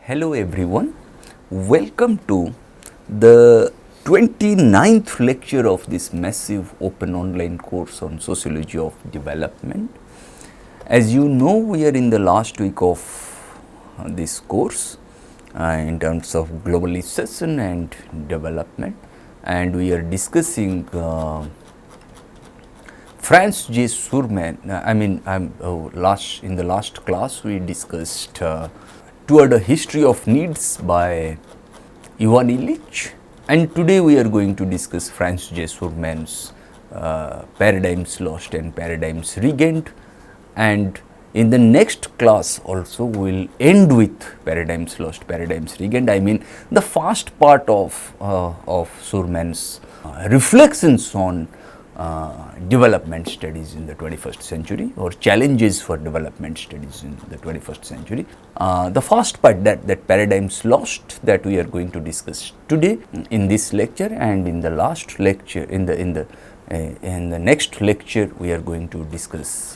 Hello everyone, welcome to the 29th lecture of this massive open online course on Sociology of Development. As you know, we are in the last week of this course in terms of globalization and development, and we are discussing Franz J. Surman. In the last class we discussed Toward a History of Needs by Ivan Illich, and today we are going to discuss Franz J. Surman's Paradigms Lost and Paradigms Regained, and in the next class also we will end with Paradigms Lost, Paradigms Regained. I mean the first part of Surman's reflections on development studies in the 21st century, or challenges for development studies in the 21st century. The first part, that paradigms lost, that we are going to discuss today in this lecture, and in the last lecture, in the next lecture, we are going to discuss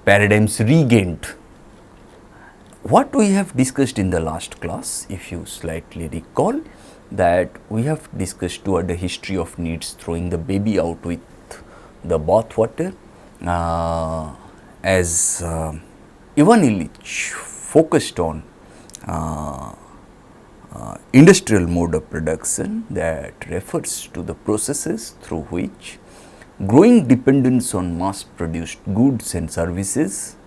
paradigms regained. What we have discussed in the last class, if you slightly recall, that we have discussed Toward the History of Needs, throwing the baby out with the bathwater, as Ivan Illich focused on industrial mode of production that refers to the processes through which growing dependence on mass produced goods and services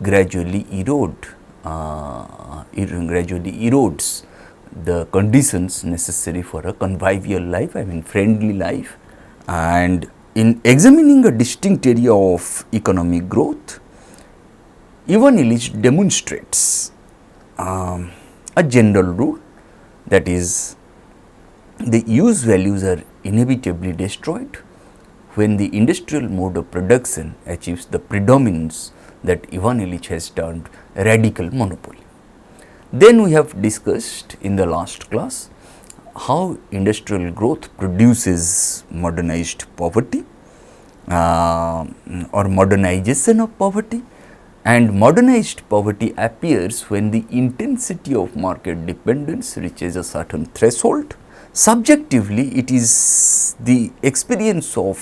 gradually erodes the conditions necessary for a convivial life, friendly life. And in examining a distinct area of economic growth, Ivan Illich demonstrates a general rule, that is, the use values are inevitably destroyed when the industrial mode of production achieves the predominance that Ivan Illich has termed radical monopoly. Then we have discussed in the last class how industrial growth produces modernized poverty or modernization of poverty, and modernized poverty appears when the intensity of market dependence reaches a certain threshold. Subjectively, it is the experience of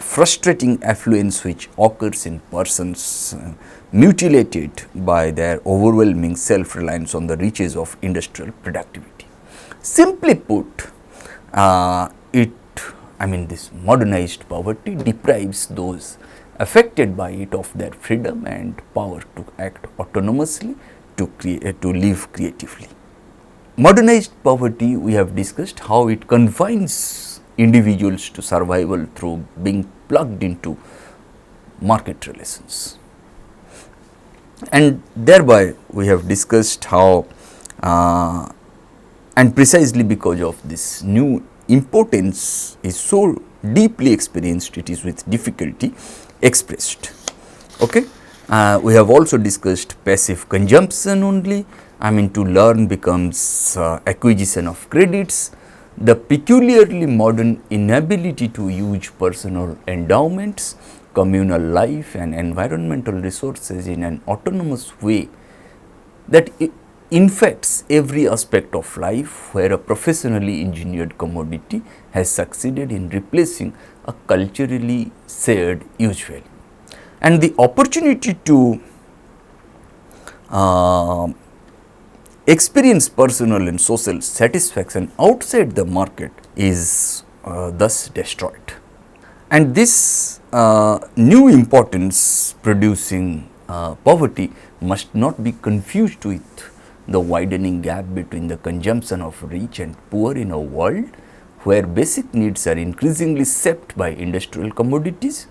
frustrating affluence which occurs in persons mutilated by their overwhelming self-reliance on the riches of industrial productivity. Simply put, this modernized poverty deprives those affected by it of their freedom and power to act autonomously, to live creatively. Modernized poverty, we have discussed how it confines individuals to survival through being plugged into market relations. And thereby we have discussed how and precisely because of this new importance is so deeply experienced, it is with difficulty expressed. Okay. We have also discussed passive consumption only. To learn becomes acquisition of credits. The peculiarly modern inability to use personal endowments, communal life and environmental resources in an autonomous way that infects every aspect of life, where a professionally engineered commodity has succeeded in replacing a culturally shared use value. And the opportunity to experience personal and social satisfaction outside the market is thus destroyed. And this new importance producing poverty must not be confused with the widening gap between the consumption of rich and poor in a world where basic needs are increasingly sapped by industrial commodities,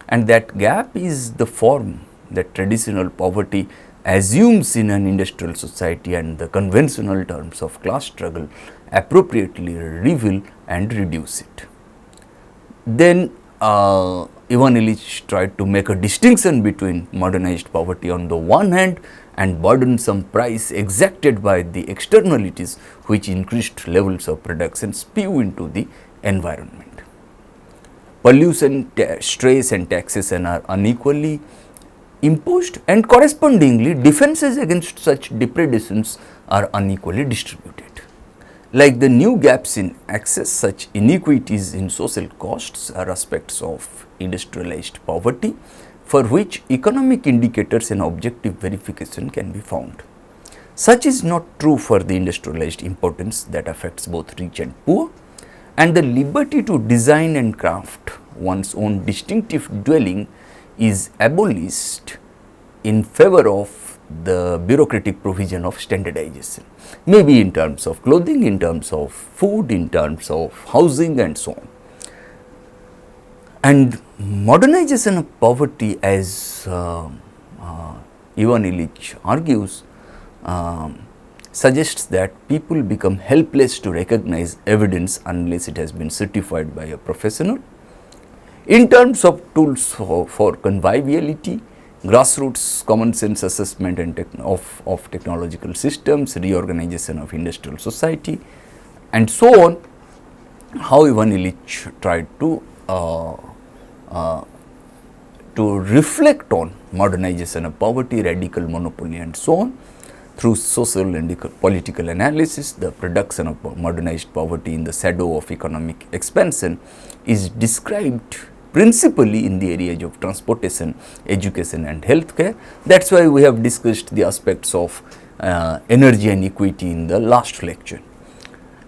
and that gap is the form that traditional poverty assumes in an industrial society, and the conventional terms of class struggle appropriately reveal and reduce it. Then Ivan Illich tried to make a distinction between modernized poverty on the one hand and burdensome price exacted by the externalities which increased levels of production spew into the environment. Pollution, stress and taxation are unequally imposed, and correspondingly defenses against such depredations are unequally distributed. Like the new gaps in access, such inequities in social costs are aspects of industrialized poverty for which economic indicators and objective verification can be found. Such is not true for the industrialized impotence that affects both rich and poor, and the liberty to design and craft one's own distinctive dwelling is abolished in favor of the bureaucratic provision of standardization, maybe in terms of clothing, in terms of food, in terms of housing and so on. And modernization of poverty, as Ivan Illich argues, suggests that people become helpless to recognize evidence unless it has been certified by a professional. In terms of tools for conviviality, grassroots common sense assessment and of technological systems, reorganization of industrial society, and so on, how Ivan Illich tried to reflect on modernization of poverty, radical monopoly and so on through social and political analysis. The production of modernized poverty in the shadow of economic expansion is described principally in the areas of transportation, education and healthcare. That is why we have discussed the aspects of energy and equity in the last lecture.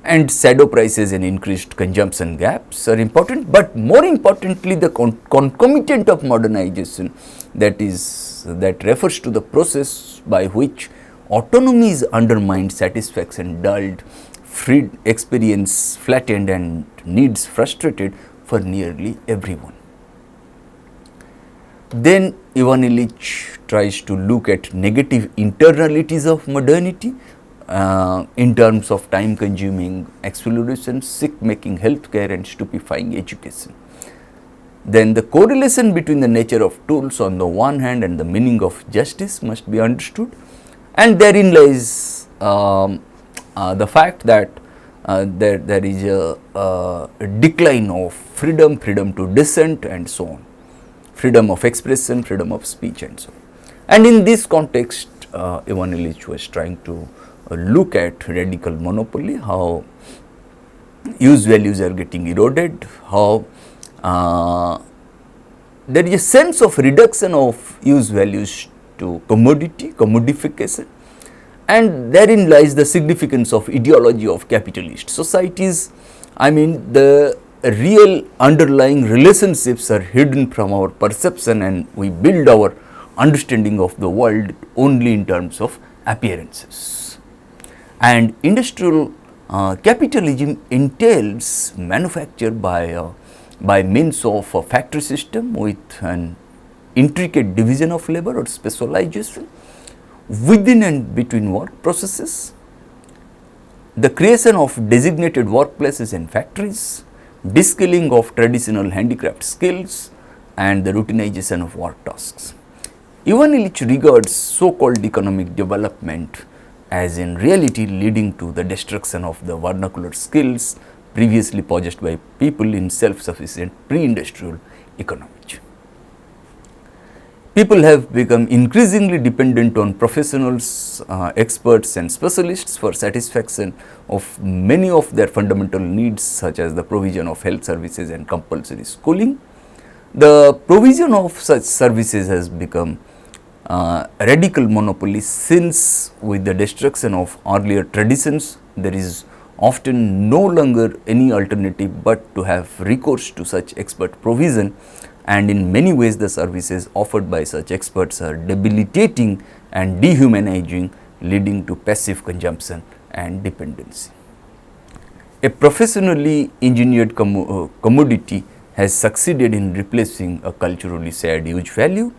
And shadow prices and increased consumption gaps are important, but more importantly the concomitant of modernization, that refers to the process by which autonomy is undermined, satisfaction dulled, freed experience flattened and needs frustrated for nearly everyone. Then Ivan Illich tries to look at negative internalities of modernity in terms of time consuming acceleration, sick making healthcare and stupefying education. Then the correlation between the nature of tools on the one hand and the meaning of justice must be understood, and therein lies the fact that there is a decline of freedom to dissent and so on, freedom of expression, freedom of speech and so on. And in this context, Ivan Illich was trying to look at radical monopoly, how use values are getting eroded, how there is a sense of reduction of use values to commodity, commodification, and therein lies the significance of ideology of capitalist societies. I mean, the real underlying relationships are hidden from our perception and we build our understanding of the world only in terms of appearances. And industrial capitalism entails manufacture by means of a factory system with an intricate division of labor or specialization within and between work processes, the creation of designated workplaces and factories, de-skilling of traditional handicraft skills and the routinization of work tasks. Ivan Illich regards so-called economic development as in reality leading to the destruction of the vernacular skills previously possessed by people in self-sufficient pre-industrial economy. People have become increasingly dependent on professionals, experts and specialists for satisfaction of many of their fundamental needs such as the provision of health services and compulsory schooling. The provision of such services has become radical monopoly since with the destruction of earlier traditions there is often no longer any alternative but to have recourse to such expert provision, and in many ways the services offered by such experts are debilitating and dehumanizing, leading to passive consumption and dependency. A professionally engineered commodity has succeeded in replacing a culturally shared use value.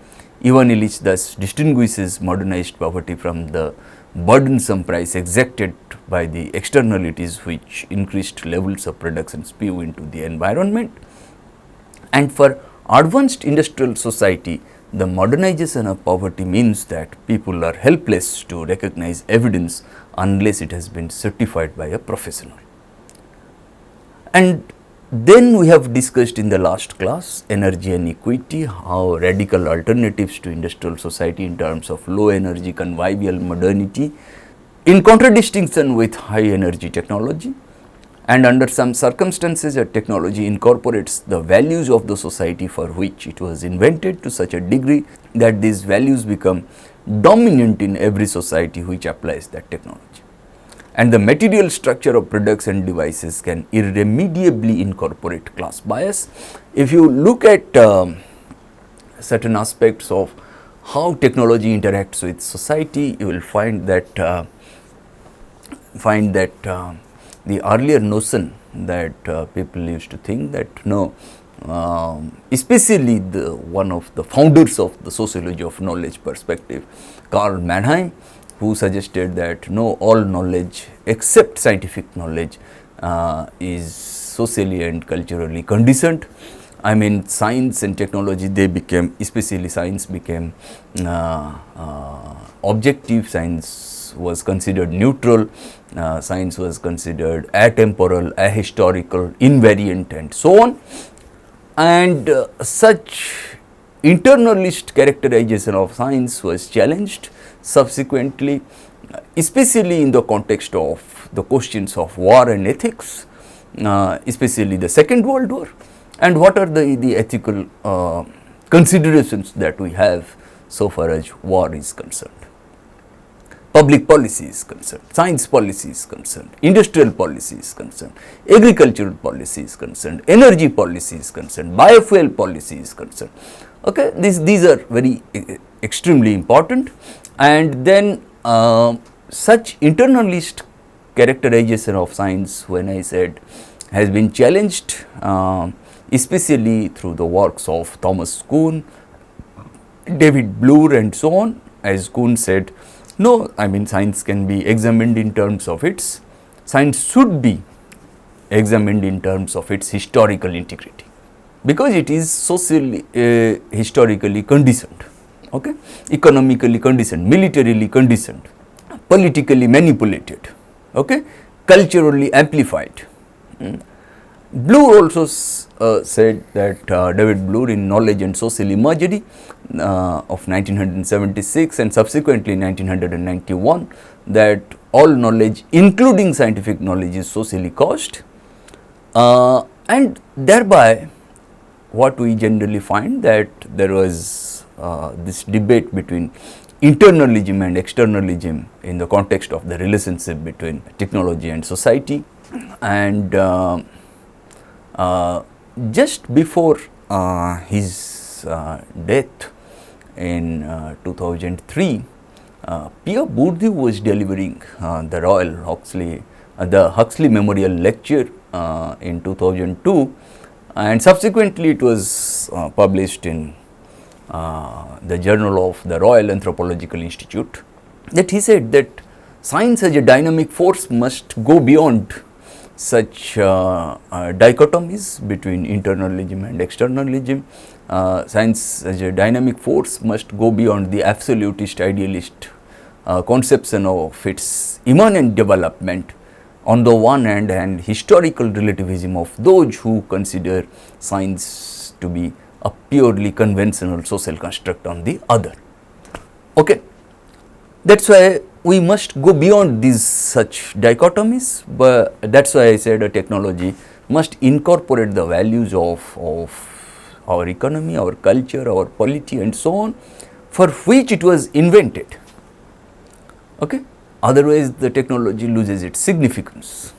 Ivan Illich thus distinguishes modernized poverty from the burdensome price exacted by the externalities which increased levels of production spew into the environment. And for advanced industrial society, the modernization of poverty means that people are helpless to recognize evidence unless it has been certified by a professional. And Then we have discussed in the last class energy and equity, how radical alternatives to industrial society in terms of low energy convivial modernity in contradistinction with high energy technology, and under some circumstances a technology incorporates the values of the society for which it was invented to such a degree that these values become dominant in every society which applies that technology. And the material structure of products and devices can irremediably incorporate class bias. If you look at certain aspects of how technology interacts with society, you will find that the earlier notion that people used to think that especially one of the founders of the sociology of knowledge perspective, Karl Mannheim, who suggested that all knowledge except scientific knowledge is socially and culturally conditioned. I mean, science and technology, they became, especially science became objective, science was considered neutral, science was considered atemporal, ahistorical, invariant and so on. And such internalist characterization of science was challenged subsequently, especially in the context of the questions of war and ethics, especially the Second World War, and what are the ethical considerations that we have so far as war is concerned, public policy is concerned, science policy is concerned, industrial policy is concerned, agricultural policy is concerned, energy policy is concerned, biofuel policy is concerned. Okay, these are very extremely important. And then such internalist characterization of science, when I said, has been challenged especially through the works of Thomas Kuhn, David Bloor and so on. As Kuhn said, no, I mean, science can be examined in terms of its, science should be examined in terms of its historical integrity, because it is socially, historically conditioned, okay, economically conditioned, militarily conditioned, politically manipulated, okay, culturally amplified. Bloor also said that, David Bloor, in Knowledge and Social Imagery of 1976 and subsequently 1991, that all knowledge, including scientific knowledge, is socially caused, and thereby what we generally find that there was this debate between internalism and externalism in the context of the relationship between technology and society. And just before his death in 2003, Pierre Bourdieu was delivering the Huxley Memorial Lecture in 2002, and subsequently it was published in the Journal of the Royal Anthropological Institute, that he said that science as a dynamic force must go beyond such dichotomies between internalism and externalism. Science as a dynamic force must go beyond the absolutist idealist conception of its immanent development on the one hand, and historical relativism of those who consider science to be a purely conventional social construct on the other. Okay. That is why we must go beyond these such dichotomies, but that is why I said a technology must incorporate the values of our economy, our culture, our polity and so on, for which it was invented. Okay. Otherwise, the technology loses its significance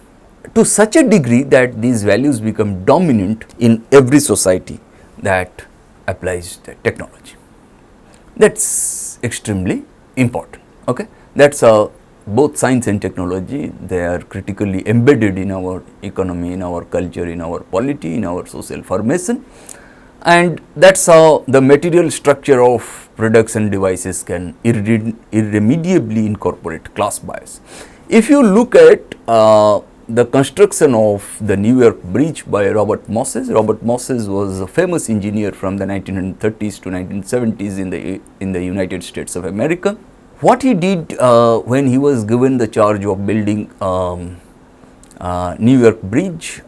to such a degree that these values become dominant in every society that applies the technology. That is extremely important. Okay. That is how both science and technology, they are critically embedded in our economy, in our culture, in our polity, in our social formation, and that is how the material structure of products and devices can irremediably incorporate class bias. If you look at the construction of the New York Bridge by Robert Moses was a famous engineer from the 1930s to 1970s in the United States of America. What he did when he was given the charge of building New York Bridge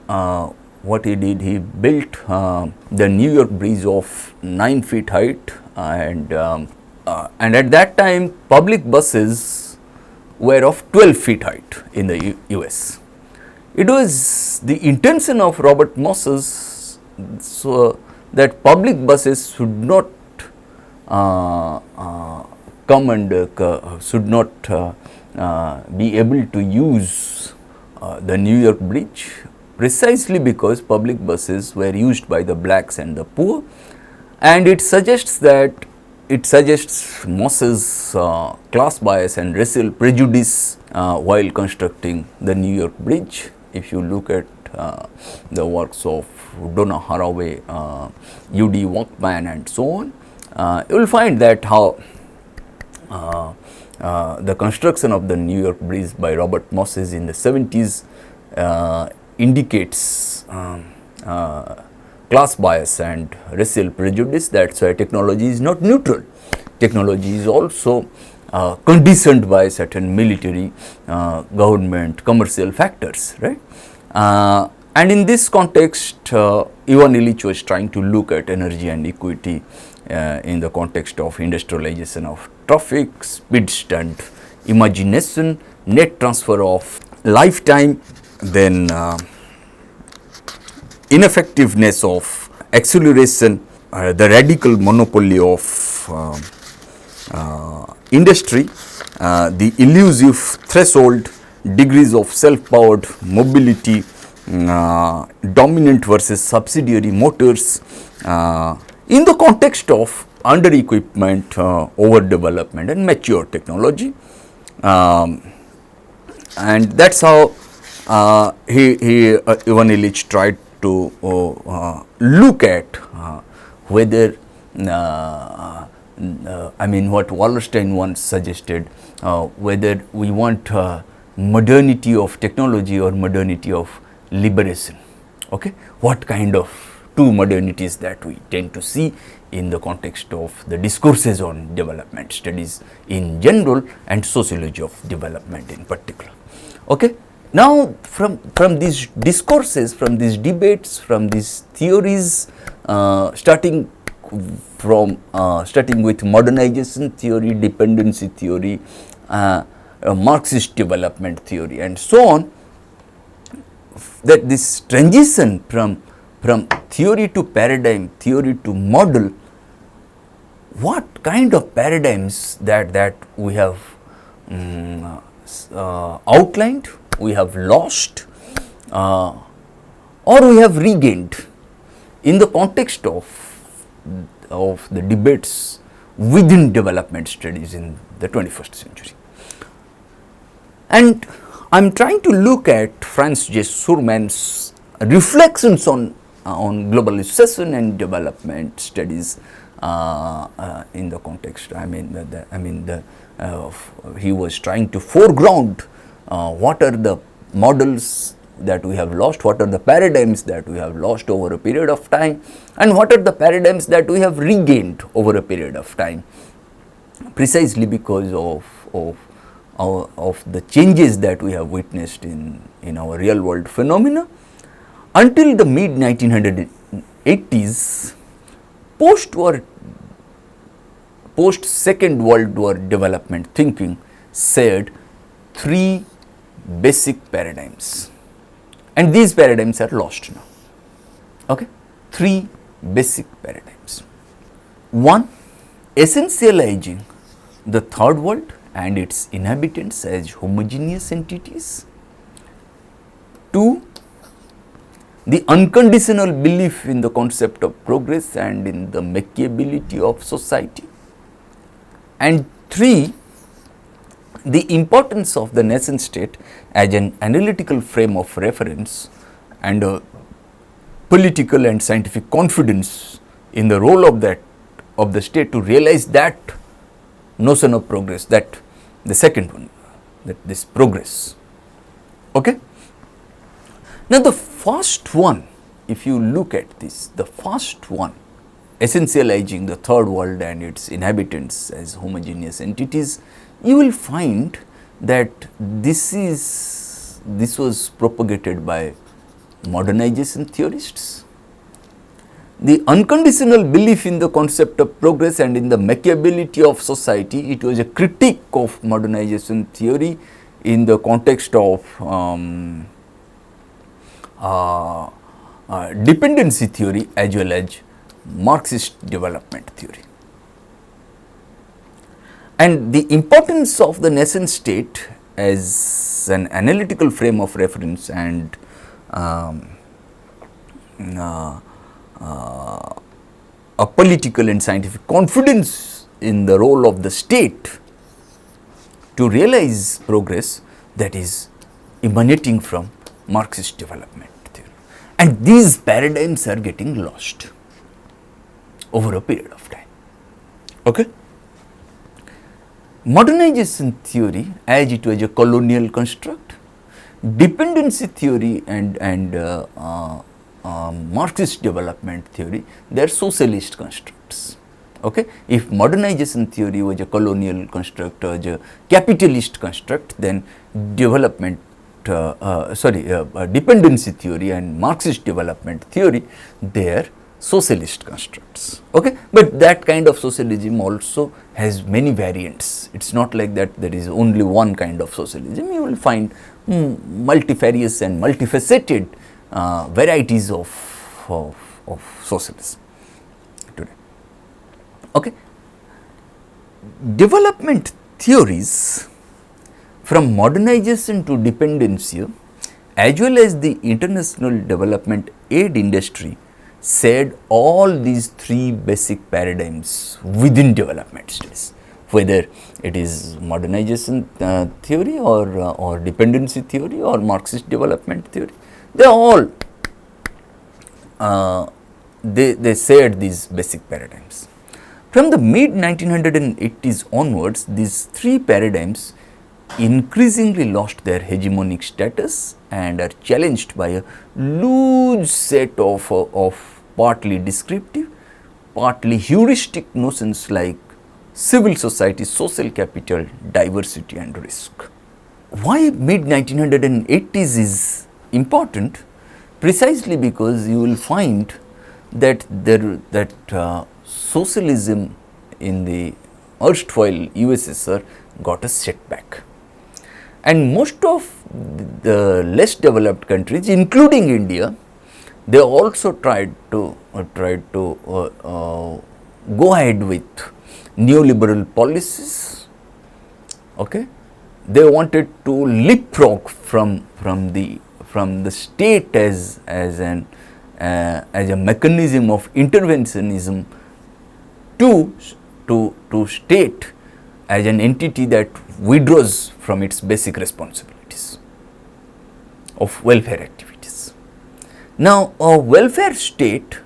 what he did, he built the New York Bridge of 9 feet height, and at that time public buses were of 12 feet height in the US. It was the intention of Robert Moses so that public buses should not come and should not be able to use the New York Bridge, precisely because public buses were used by the blacks and the poor, and it suggests Moses' class bias and racial prejudice while constructing the New York Bridge. If you look at the works of Donna Haraway, U.D. Walkman and so on, you will find that how the construction of the New York Bridge by Robert Moses in the 70s indicates class bias and racial prejudice. That's why technology is not neutral. Technology is also conditioned by certain military, government, commercial factors, right? And in this context, Ivan Illich was trying to look at energy and equity in the context of industrialization of traffic, speed stunt, imagination, net transfer of lifetime, then ineffectiveness of acceleration, the radical monopoly of industry, the elusive threshold, degrees of self-powered mobility, dominant versus subsidiary motors, in the context of under-equipment, overdevelopment and mature technology. And that's how Ivan Illich tried to look at whether, I mean, what Wallerstein once suggested, whether we want modernity of technology or modernity of liberation. Okay, what kind of two modernities that we tend to see in the context of the discourses on development studies in general and sociology of development in particular. Okay, now from these discourses, from these debates, from these theories, starting with modernization theory, dependency theory, Marxist development theory and so on, that this transition from theory to paradigm, theory to model, what kind of paradigms that we have outlined, we have lost, or we have regained in the context of the debates within development studies in the 21st century. And I am trying to look at Franz J. Surman's reflections on globalization and development studies in the context. He was trying to foreground what are the models that we have lost, what are the paradigms that we have lost over a period of time, and what are the paradigms that we have regained over a period of time, precisely because of the changes that we have witnessed in our real world phenomena. Until the mid 1980s, post Second World War development thinking said three basic paradigms, and these paradigms are lost now. Okay, three basic paradigms. One, essentializing the third world and its inhabitants as homogeneous entities. Two, the unconditional belief in the concept of progress and in the makeability of society. And three, the importance of the nascent state as an analytical frame of reference and a political and scientific confidence in the role of the state to realize that notion of progress, that the second one, that this progress. Okay. Now the first one, if you look at this, the first one, essentializing the third world and its inhabitants as homogeneous entities, you will find that this was propagated by modernization theorists. The unconditional belief in the concept of progress and in the machiability of society, it was a critique of modernization theory in the context of dependency theory as well as Marxist development theory. And the importance of the nascent state as an analytical frame of reference and a political and scientific confidence in the role of the state to realize progress, that is emanating from Marxist development theory. And these paradigms are getting lost over a period of time. Okay? Modernization theory, as it was a colonial construct, dependency theory and Marxist development theory, they are socialist constructs. Okay? If modernization theory was a colonial construct or a capitalist construct, then dependency theory and Marxist development theory, they are socialist constructs. Okay? But that kind of socialism also has many variants. It is not like that there is only one kind of socialism. You will find multifarious and multifaceted varieties of socialism today. Okay. Development theories from modernization to dependency as well as the international development aid industry said all these three basic paradigms within development studies, whether it is modernization theory or dependency theory or Marxist development theory. They all they shared these basic paradigms. From the mid 1980s onwards, these three paradigms increasingly lost their hegemonic status and are challenged by a loose set of partly descriptive, partly heuristic notions like civil society, social capital, diversity and risk. Why mid 1980s is important? Precisely because you will find that socialism in the erstwhile USSR got a setback, and most of the less developed countries, including India, they also tried to go ahead with neoliberal policies. Okay, they wanted to leapfrog from the state as a mechanism of interventionism to state as an entity that withdraws from its basic responsibilities of welfare activities. Now, a welfare state,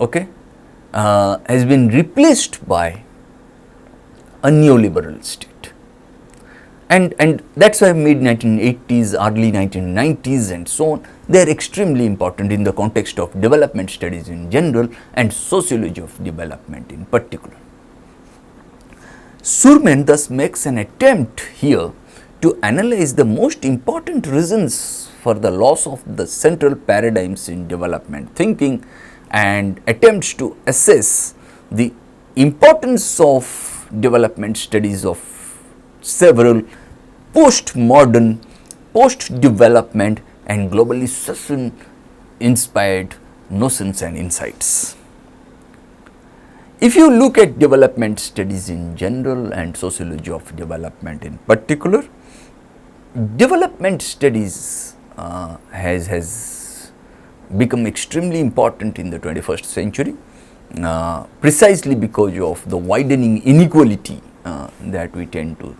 okay, has been replaced by a neoliberal state. And that is why mid 1980s, early 1990s and so on, they are extremely important in the context of development studies in general and sociology of development in particular. Surman thus makes an attempt here to analyze the most important reasons for the loss of the central paradigms in development thinking and attempts to assess the importance of development studies of several post-modern, post-development and globalization inspired notions and insights. If you look at development studies in general and sociology of development in particular, development studies has become extremely important in the 21st century, precisely because of the widening inequality that we tend to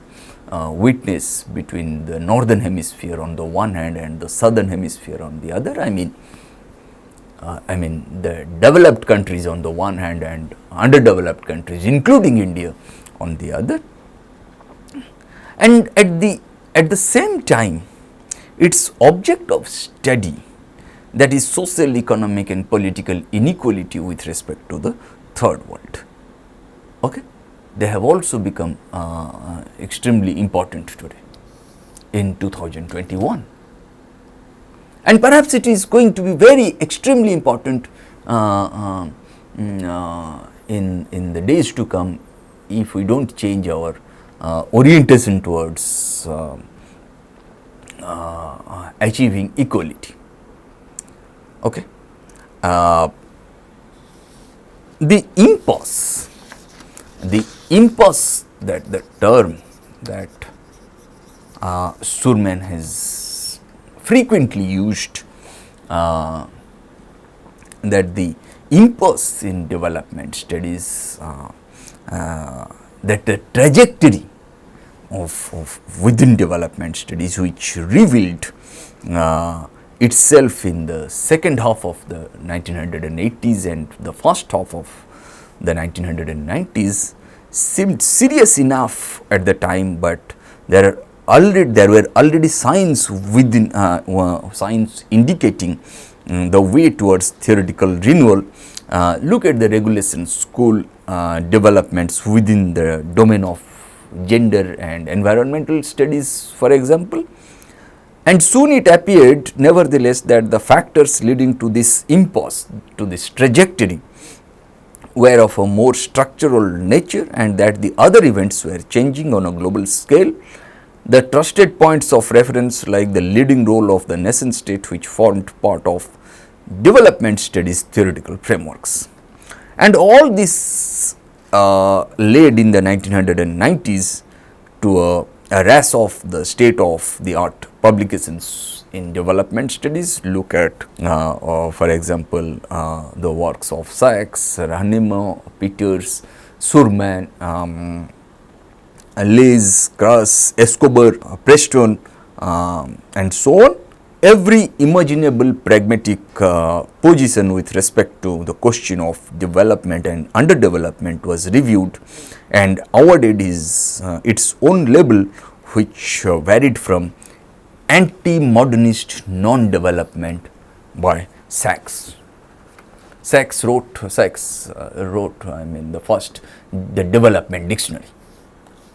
witness between the northern hemisphere on the one hand and the southern hemisphere on the other. I mean the developed countries on the one hand and underdeveloped countries including India on the other. And at the same time, its object of study, that is social, economic and political inequality with respect to the third world, okay, they have also become extremely important today in 2021. And perhaps it is going to be very extremely important in the days to come if we do not change our orientation towards achieving equality. Okay. The impasse, that the term that Surman has frequently used, that the impasse in development studies, that the trajectory of within development studies, which revealed itself in the second half of the 1980s and the first half of the 1990s, seemed serious enough at the time, but there were already signs within signs indicating the way towards theoretical renewal. Look at the regulation school developments within the domain of gender and environmental studies, for example. And soon it appeared nevertheless that the factors leading to this impasse, to this trajectory, were of a more structural nature, and that the other events were changing on a global scale. The trusted points of reference, like the leading role of the nascent state, which formed part of development studies theoretical frameworks. And all this led in the 1990s to a rash of the state of the art publications in development studies. Look at for example the works of Sachs, Rahnemer, Peters, Surman, Lees, Krauss, Escobar, Preston, and so on. Every imaginable pragmatic position with respect to the question of development and underdevelopment was reviewed and awarded its own label, which varied from anti-modernist non-development by Sachs. Sachs wrote the development dictionary.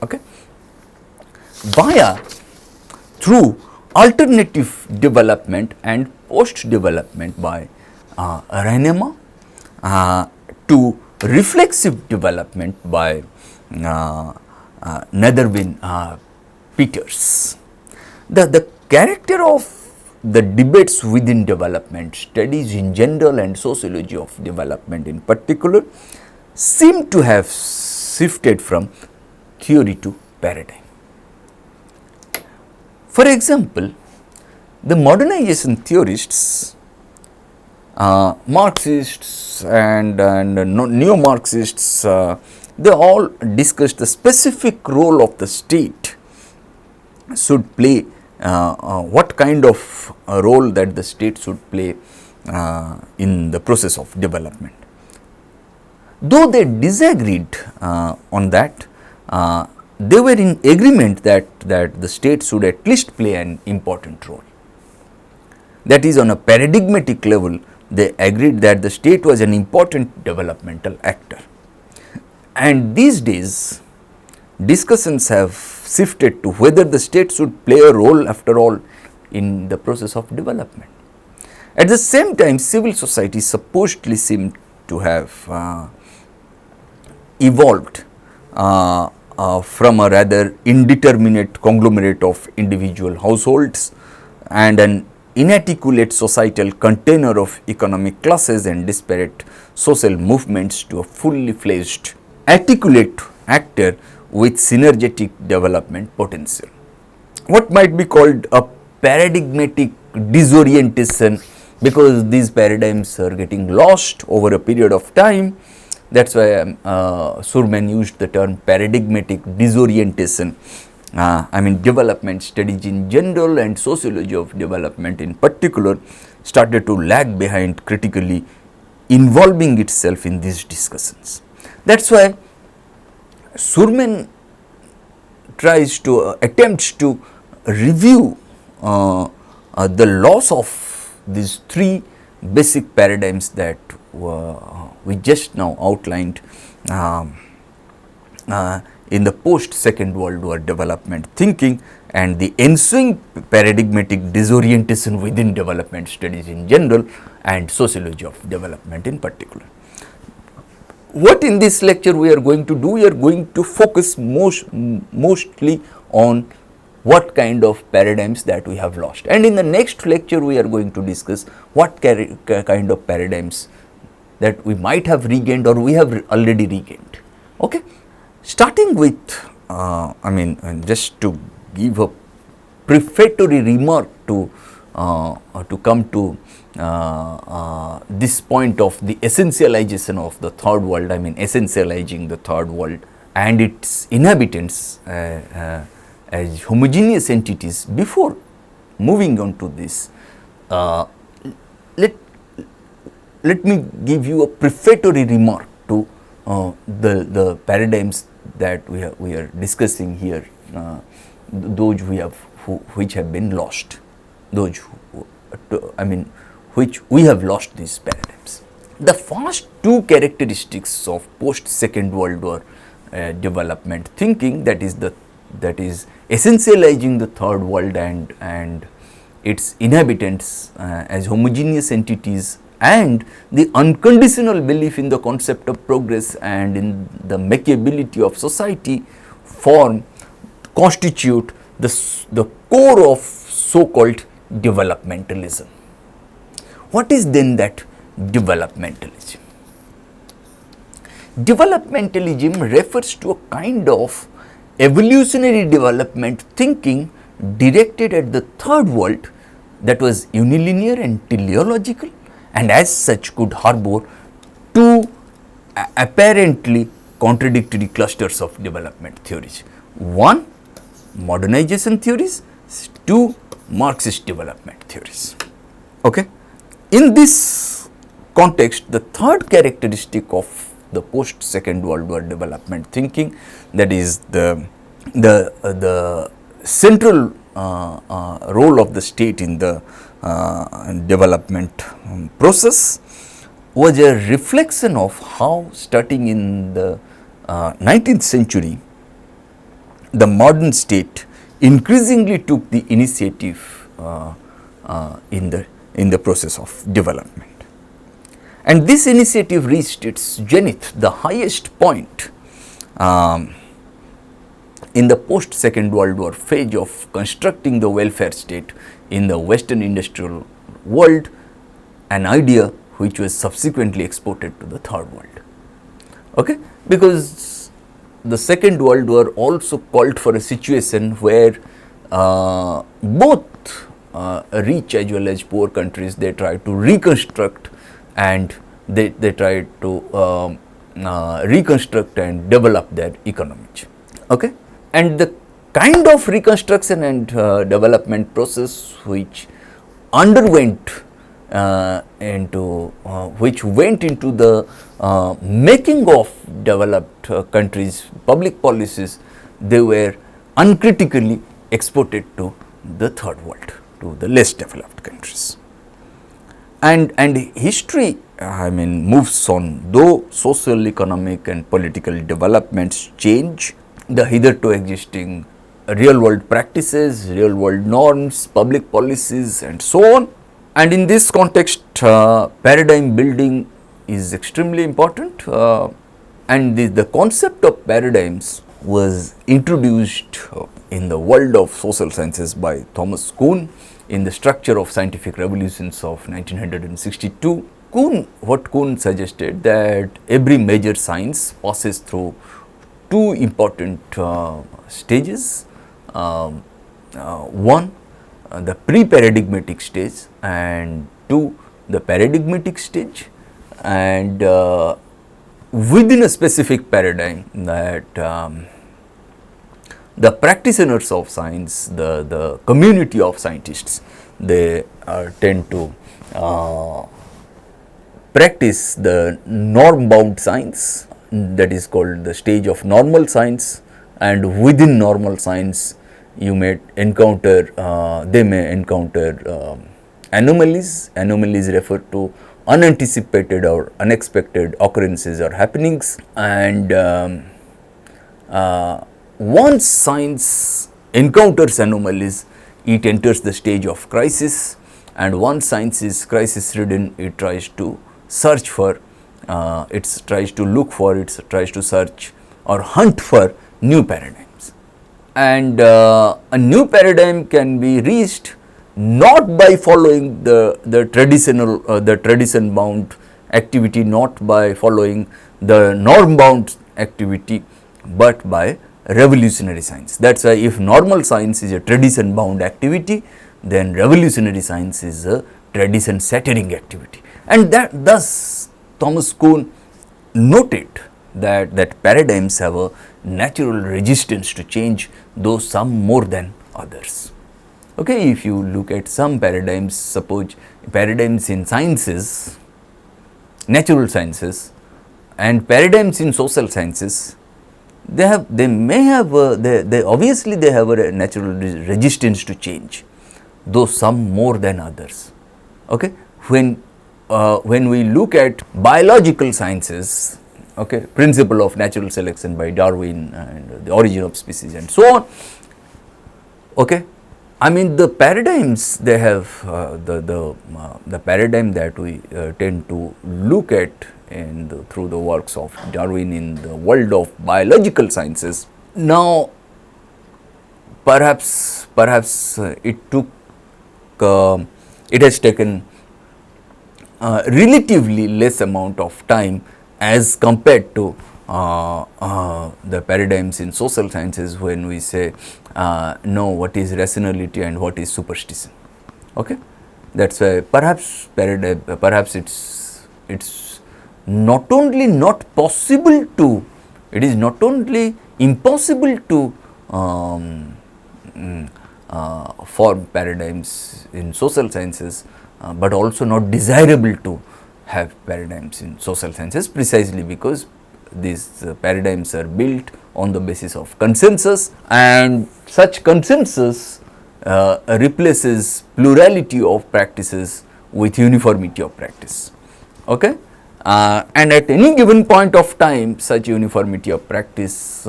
Okay. Through alternative development and post-development by Rahnemer, to reflexive development by Netherwin Peters. The character of the debates within development studies in general and sociology of development in particular seem to have shifted from theory to paradigm. For example, the modernization theorists, Marxists and neo-Marxists, they all discussed the specific role of the state should play, what kind of role that the state should play in the process of development. Though they disagreed on that, they were in agreement that the state should at least play an important role. That is, on a paradigmatic level, they agreed that the state was an important developmental actor. And these days, discussions have shifted to whether the state should play a role after all in the process of development. At the same time, civil society supposedly seemed to have evolved from a rather indeterminate conglomerate of individual households and an inarticulate societal container of economic classes and disparate social movements to a fully fledged articulate actor with synergetic development potential. What might be called a paradigmatic disorientation, because these paradigms are getting lost over a period of time. That is why Surman used the term paradigmatic disorientation. Development studies in general and sociology of development in particular started to lag behind critically involving itself in these discussions. That is why Surman attempts to review the loss of these three basic paradigms that we just now outlined in the post Second World War development thinking and the ensuing paradigmatic disorientation within development studies in general and sociology of development in particular. What in this lecture we are going to do? We are going to focus mostly on what kind of paradigms that we have lost, and in the next lecture we are going to discuss what kind of paradigms that we might have regained or we have already regained. Okay, starting with just to give a prefatory remark to come to this point of the essentialization of the third world, essentializing the third world and its inhabitants as homogeneous entities. Before moving on to this, let me give you a prefatory remark to the paradigms that we are discussing here, those which have been lost, those which we have lost these paradigms. The first two characteristics of post Second World War development thinking, that is essentializing the third world and its inhabitants as homogeneous entities, and the unconditional belief in the concept of progress and in the makeability of society constitute the core of so-called developmentalism. What is then that developmentalism? Developmentalism refers to a kind of evolutionary development thinking directed at the third world that was unilinear and teleological, and as such could harbor two apparently contradictory clusters of development theories. One, modernization theories; two, Marxist development theories. Okay. In this context, the third characteristic of the post Second World War development thinking, that is the central role of the state in the development process, was a reflection of how, starting in the 19th century, the modern state increasingly took the initiative in the process of development. And this initiative reached its zenith, the highest point, in the post Second World War phase of constructing the welfare state in the Western industrial world, an idea which was subsequently exported to the third world. Okay? Because the Second World War also called for a situation where both rich as well as poor countries, they tried to reconstruct and they tried to reconstruct and develop their economies. Okay? And the kind of reconstruction and development process which underwent which went into the making of developed countries' public policies, they were uncritically exported to the third world, to the less developed countries. And history moves on, though social, economic and political developments change the hitherto existing real world practices, real world norms, public policies and so on. And in this context, paradigm building is extremely important, and the concept of paradigms was introduced in the world of social sciences by Thomas Kuhn in the Structure of Scientific Revolutions of 1962. What Kuhn suggested, that every major science passes through two important stages. One, the pre-paradigmatic stage, and two, the paradigmatic stage, and within a specific paradigm, that the practitioners of science, the community of scientists, they tend to practice the norm-bound science, that is called the stage of normal science, and within normal science you may encounter, they may encounter anomalies. Anomalies refer to unanticipated or unexpected occurrences or happenings, and once science encounters anomalies, it enters the stage of crisis, and once science is crisis ridden, it tries to search for, it tries to look for, it tries to search or hunt for new paradigms. And a new paradigm can be reached not by following the traditional, the tradition bound activity, not by following the norm bound activity, but by revolutionary science. That is why if normal science is a tradition bound activity, then revolutionary science is a tradition shattering activity. And that thus Thomas Kuhn noted that paradigms have a natural resistance to change, though some more than others. Okay, if you look at some paradigms, suppose paradigms in sciences, natural sciences, and paradigms in social sciences, they may have they obviously they have a natural resistance to change, though some more than others. Okay, when we look at biological sciences, okay, principle of natural selection by Darwin and the origin of species and so on. Okay, I mean the paradigms they have, the paradigm that we tend to look at through the works of Darwin in the world of biological sciences. Now, perhaps it has taken relatively less amount of time as compared to the paradigms in social sciences, when we say know what is rationality and what is superstition. Okay, that's why perhaps it's not only not possible to, it is not only impossible to form paradigms in social sciences, but also not desirable to have paradigms in social sciences, precisely because these paradigms are built on the basis of consensus, and such consensus replaces plurality of practices with uniformity of practice. Okay? And at any given point of time, such uniformity of practice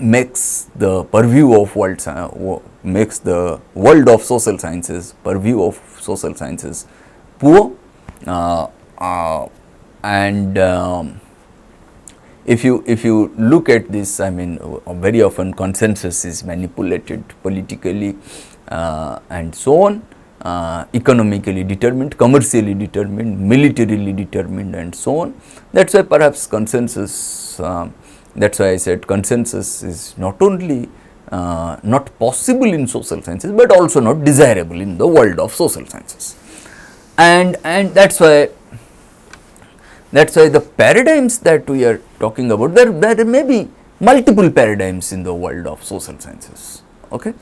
makes the purview of makes the world of social sciences, purview of social sciences poor, and if you look at this, I mean, very often consensus is manipulated politically and so on, economically determined, commercially determined, militarily determined, and so on. That is why perhaps consensus, that is why I said consensus is not only not possible in social sciences, but also not desirable in the world of social sciences. And that is why the paradigms that we are talking about, there may be multiple paradigms in the world of social sciences. Okay,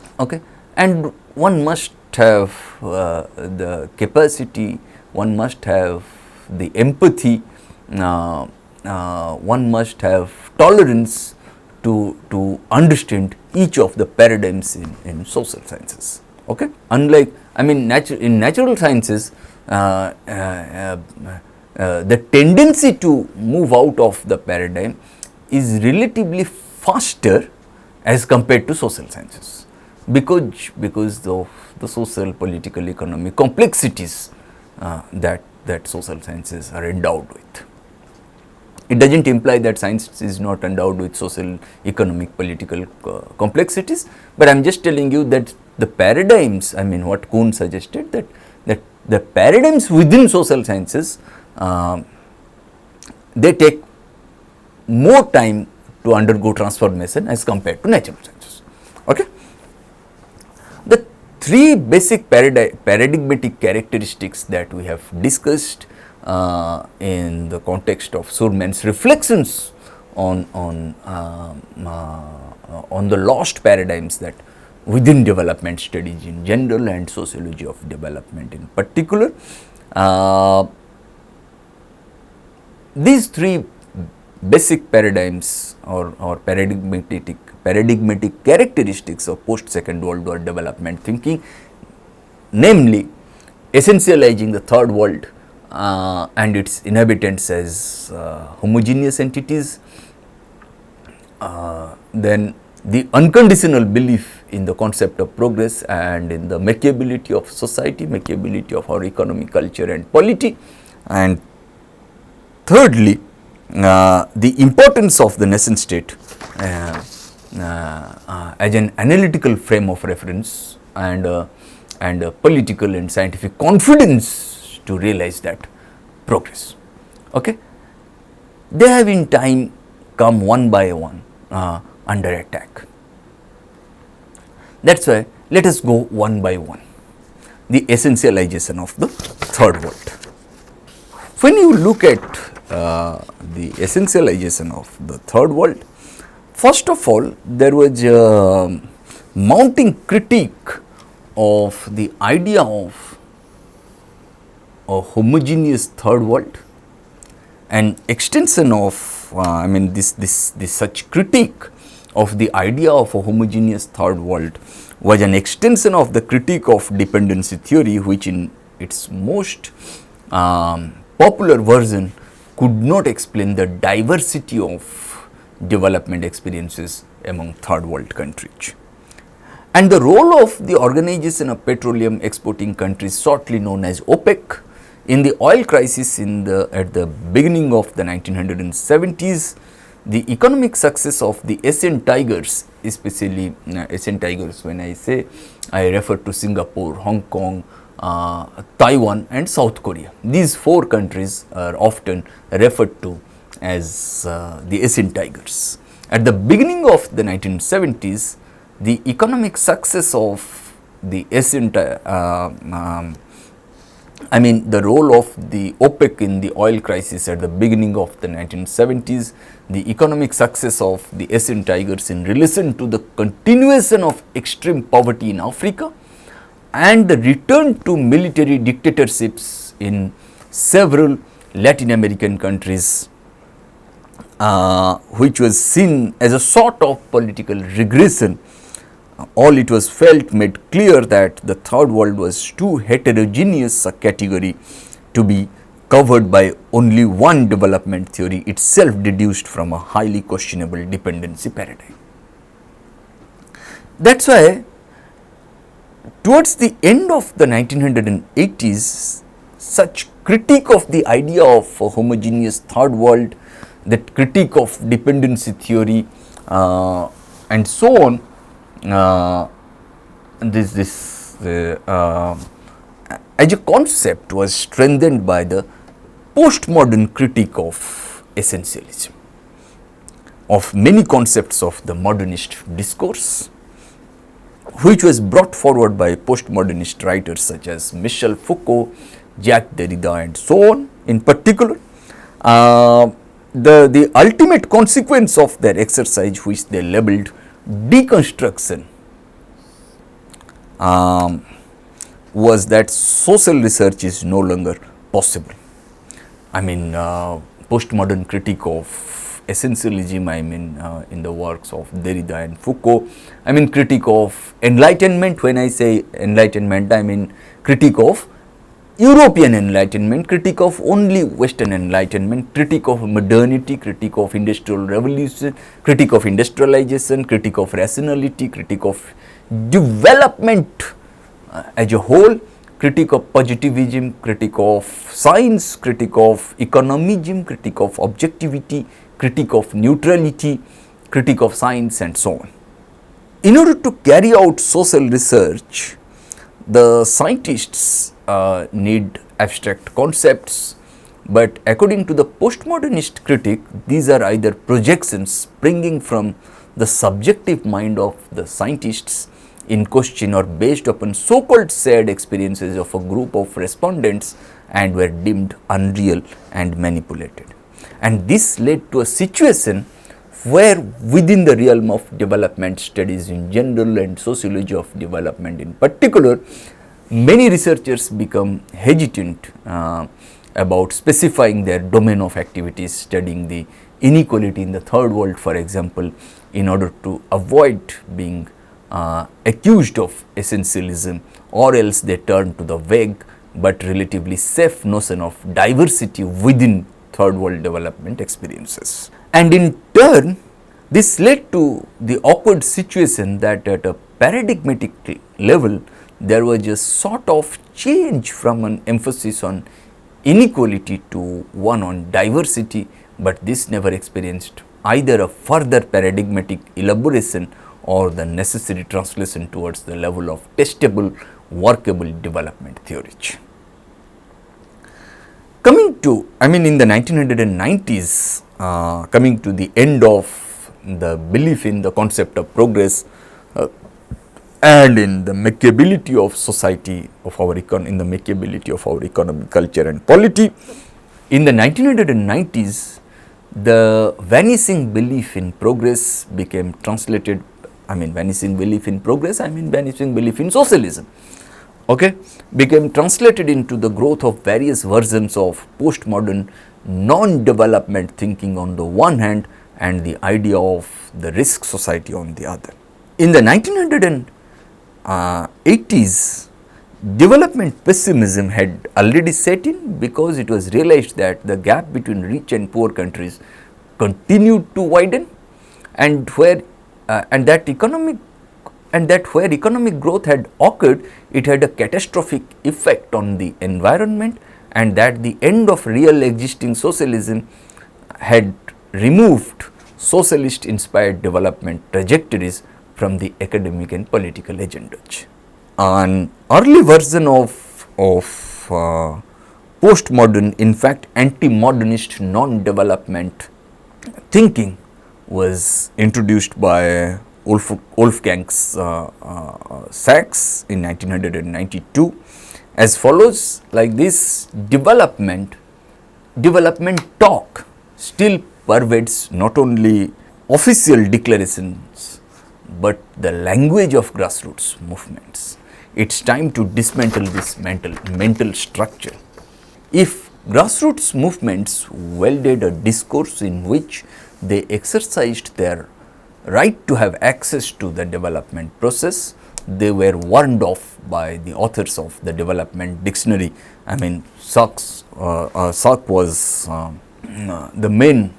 and one must have the capacity, one must have the empathy, one must have tolerance to understand each of the paradigms in social sciences. Okay, unlike, I mean, in natural sciences, the tendency to move out of the paradigm is relatively faster as compared to social sciences, because of the social, political, economic complexities that social sciences are endowed with. It does not imply that science is not endowed with social, economic, political complexities, but I am just telling you that the paradigms, I mean what Kuhn suggested, that the paradigms within social sciences, they take more time to undergo transformation as compared to natural sciences. Okay? The three basic paradigmatic characteristics that we have discussed in the context of Surman's reflections on the lost paradigms that within development studies in general and sociology of development in particular. These three basic paradigms or paradigmatic characteristics of post-Second World War development thinking, namely essentializing the third world and its inhabitants as homogeneous entities, then the unconditional belief in the concept of progress and in the makeability of society, makeability of our economy, culture and polity. And thirdly, the importance of the nascent state as an analytical frame of reference and political and scientific confidence to realize that progress. Okay? They have in time come one by one under attack. That is why let us go one by one. The essentialization of the third world. When you look at the essentialization of the third world, first of all, there was a mounting critique of the idea of a homogeneous third world, an extension of this such critique of the idea of a homogeneous third world was an extension of the critique of dependency theory, which in its most popular version could not explain the diversity of development experiences among third world countries. And the role of the Organization of Petroleum Exporting Countries, shortly known as OPEC, in the oil crisis at the beginning of the 1970s, the economic success of the Asian tigers, especially Asian tigers, when I say, I refer to Singapore, Hong Kong, Taiwan and South Korea. These four countries are often referred to as the Asian tigers. At the beginning of the 1970s, the economic success of the Asian the role of the OPEC in the oil crisis at the beginning of the 1970s, the economic success of the Asian tigers in relation to the continuation of extreme poverty in Africa and the return to military dictatorships in several Latin American countries, which was seen as a sort of political regression. All it was felt made clear that the third world was too heterogeneous a category to be covered by only one development theory, itself deduced from a highly questionable dependency paradigm. That is why towards the end of the 1980s, such critique of the idea of a homogeneous third world, that critique of dependency theory and so on, as a concept was strengthened by the postmodern critique of essentialism, of many concepts of the modernist discourse, which was brought forward by postmodernist writers such as Michel Foucault, Jacques Derrida and so on. In particular, the ultimate consequence of their exercise, which they labeled deconstruction, was that social research is no longer possible. Postmodern critique of essentialism, in the works of Derrida and Foucault, critique of enlightenment. When I say enlightenment, I mean critique of European enlightenment, critique of only Western enlightenment, critique of modernity, critique of industrial revolution, critique of industrialization, critique of rationality, critique of development as a whole, critique of positivism, critique of science, critique of economism, critique of objectivity, critique of neutrality, critique of science and so on. In order to carry out social research, the scientists need abstract concepts, but according to the postmodernist critique, these are either projections springing from the subjective mind of the scientists in question or based upon so-called shared experiences of a group of respondents and were deemed unreal and manipulated. And this led to a situation where within the realm of development studies in general and sociology of development in particular, many researchers become hesitant about specifying their domain of activities, studying the inequality in the third world, for example, in order to avoid being accused of essentialism, or else they turn to the vague but relatively safe notion of diversity within third world development experiences. And in turn, This led to the awkward situation that at a paradigmatic level, there was a sort of change from an emphasis on inequality to one on diversity, but this never experienced either a further paradigmatic elaboration or the necessary translation towards the level of testable, workable development theories. Coming to, in the 1990s, coming to the end of the belief in the concept of progress and in the makeability of society, in the makeability of our economy, culture and polity. In the 1990s, the vanishing belief in progress became translated, vanishing belief in progress, vanishing belief in socialism, became translated into the growth of various versions of postmodern non-development thinking on the one hand and the idea of the risk society on the other. In the 1980s, development pessimism had already set in because it was realized that the gap between rich and poor countries continued to widen, and where economic growth had occurred, it had a catastrophic effect on the environment, and that the end of real existing socialism had removed socialist inspired development trajectories from the academic and political agendas. An early version of postmodern, in fact anti-modernist non-development thinking was introduced by Wolfgang Sachs in 1992 as follows, like this: development talk still pervades not only official declarations but the language of grassroots movements. It's time to dismantle this mental structure. If grassroots movements wielded a discourse in which they exercised their right to have access to the development process, they were warned off by the authors of the development dictionary. Sachs was the main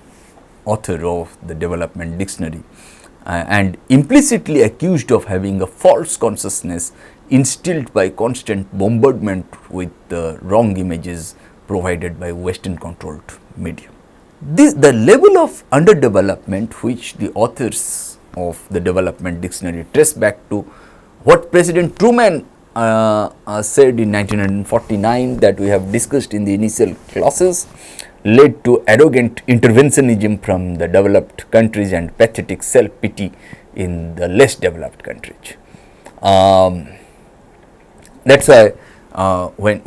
author of the development dictionary and implicitly accused of having a false consciousness instilled by constant bombardment with the wrong images provided by Western controlled media. The level of underdevelopment which the authors of the development dictionary trace back to what President Truman said in 1949 that we have discussed in the initial classes led to arrogant interventionism from the developed countries and pathetic self-pity in the less developed countries. That's why when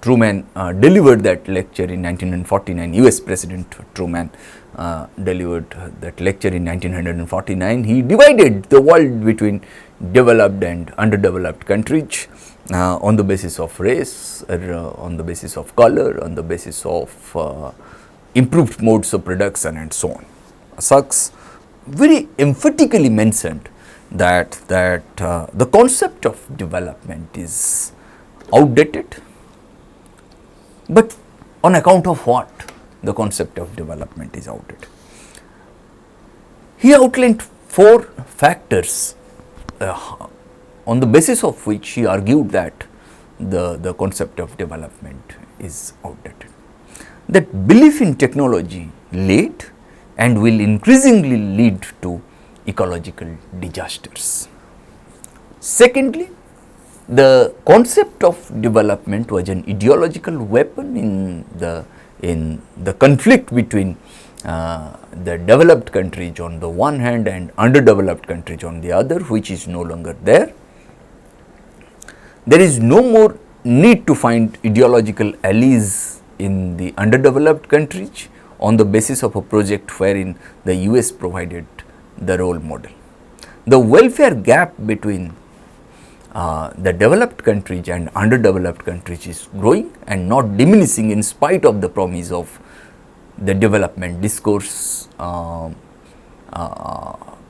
Truman delivered that lecture in 1949, US President Truman delivered that lecture in 1949, he divided the world between developed and underdeveloped countries on the basis of race, on the basis of color, on the basis of improved modes of production and so on. Sachs very emphatically mentioned that the concept of development is outdated, but on account of what the concept of development is outdated? He outlined 4 factors on the basis of which he argued that the concept of development is outdated. That belief in technology led and will increasingly lead to ecological disasters. Secondly, the concept of development was an ideological weapon in the conflict between the developed countries on the one hand and underdeveloped countries on the other, which is no longer there. There is no more need to find ideological allies in the underdeveloped countries on the basis of a project wherein the US provided the role model. The welfare gap between the developed countries and underdeveloped countries is growing and not diminishing in spite of the promise of the development discourse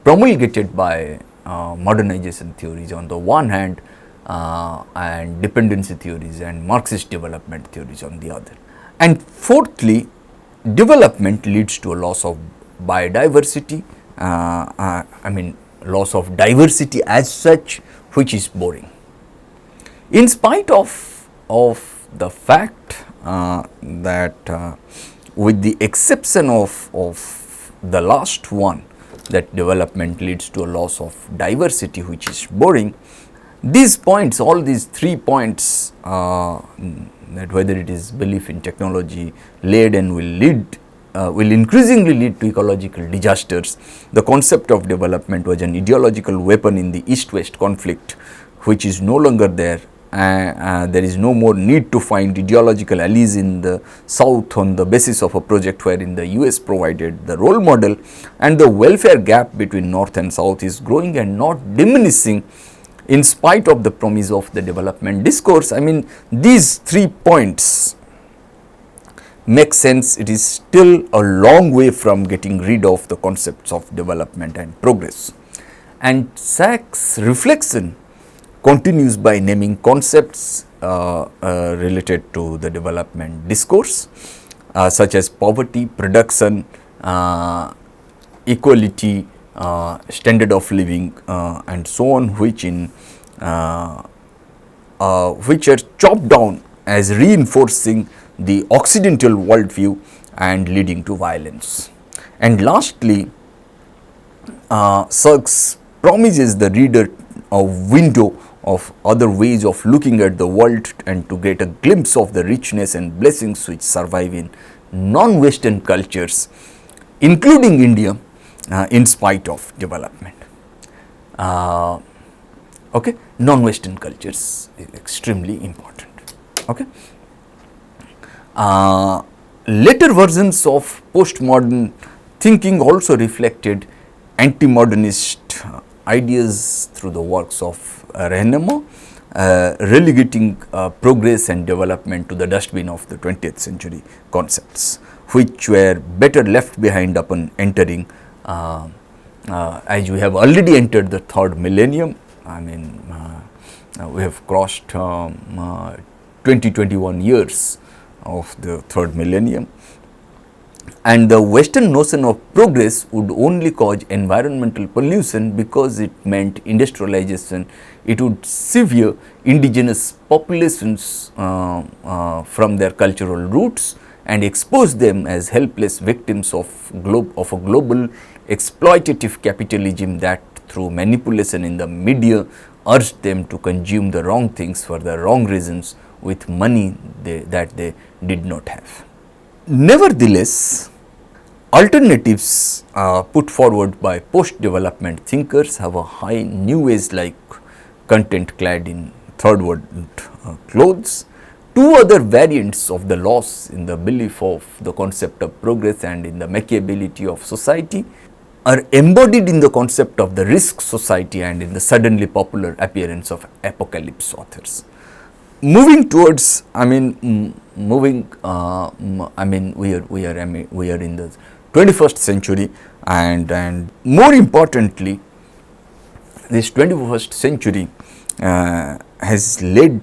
promulgated by modernization theories on the one hand and dependency theories and Marxist development theories on the other. And fourthly, development leads to a loss of biodiversity, loss of diversity as such, which is boring. In spite of the fact that with the exception of the last one, that development leads to a loss of diversity, which is boring, these points, all these 3 points, that whether it is belief in technology led and will increasingly lead to ecological disasters. The concept of development was an ideological weapon in the East-West conflict, which is no longer there. There is no more need to find ideological allies in the South on the basis of a project wherein the US provided the role model, and the welfare gap between North and South is growing and not diminishing in spite of the promise of the development discourse. I mean, these 3 points make sense. It is still a long way from getting rid of the concepts of development and progress. And Sachs' reflection continues by naming concepts related to the development discourse, such as poverty, production, equality, standard of living, and so on, which are chopped down as reinforcing the Occidental worldview and leading to violence. And lastly, Sachs promises the reader a window of other ways of looking at the world and to get a glimpse of the richness and blessings which survive in non-Western cultures, including India, in spite of development. Okay, non-Western cultures is extremely important. Okay. Later versions of postmodern thinking also reflected anti-modernist ideas through the works of Rehnumow, relegating progress and development to the dustbin of the 20th century concepts, which were better left behind upon entering, as we have already entered the 3rd millennium. I mean, we have crossed 21 years of the 3rd millennium, and the Western notion of progress would only cause environmental pollution because it meant industrialization. It would sever indigenous populations from their cultural roots and expose them as helpless victims of a global exploitative capitalism that, through manipulation in the media, urged them to consume the wrong things for the wrong reasons with money that they did not have. Nevertheless, alternatives put forward by post-development thinkers have a high new age-like content clad in third world clothes. Two other variants of the loss in the belief of the concept of progress and in the machiavelity of society are embodied in the concept of the risk society and in the suddenly popular appearance of apocalypse authors. Moving towards, we are in the 21st century, and more importantly, this 21st century has led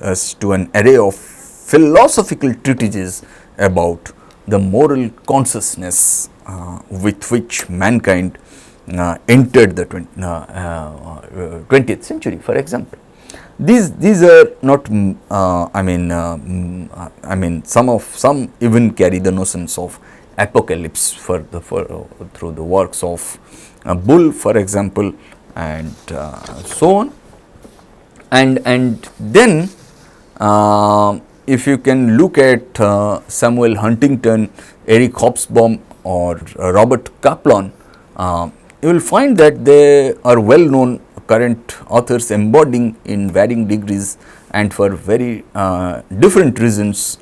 us to an array of philosophical treatises about the moral consciousness with which mankind entered the 20th century. For example, these are not, some even carry the notions of apocalypse through the works of Bull, for example, and so on. And then if you can look at Samuel Huntington, Eric Hobsbawm, or Robert Kaplan, you will find that they are well known current authors embodying in varying degrees and for very different reasons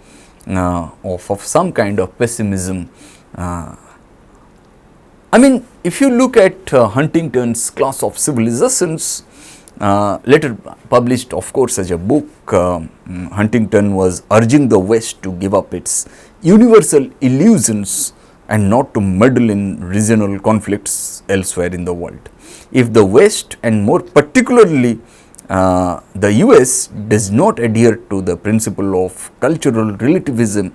of some kind of pessimism. If you look at Huntington's Class of Civilizations, later published of course as a book, Huntington was urging the West to give up its universal illusions and not to meddle in regional conflicts elsewhere in the world. If the West, and more particularly the US, does not adhere to the principle of cultural relativism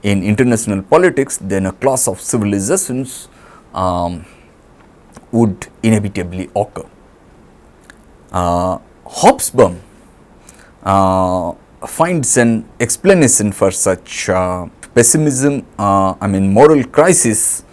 in international politics, then a class of civilizations would inevitably occur. Hobsbawm finds an explanation for such pessimism, moral crisis,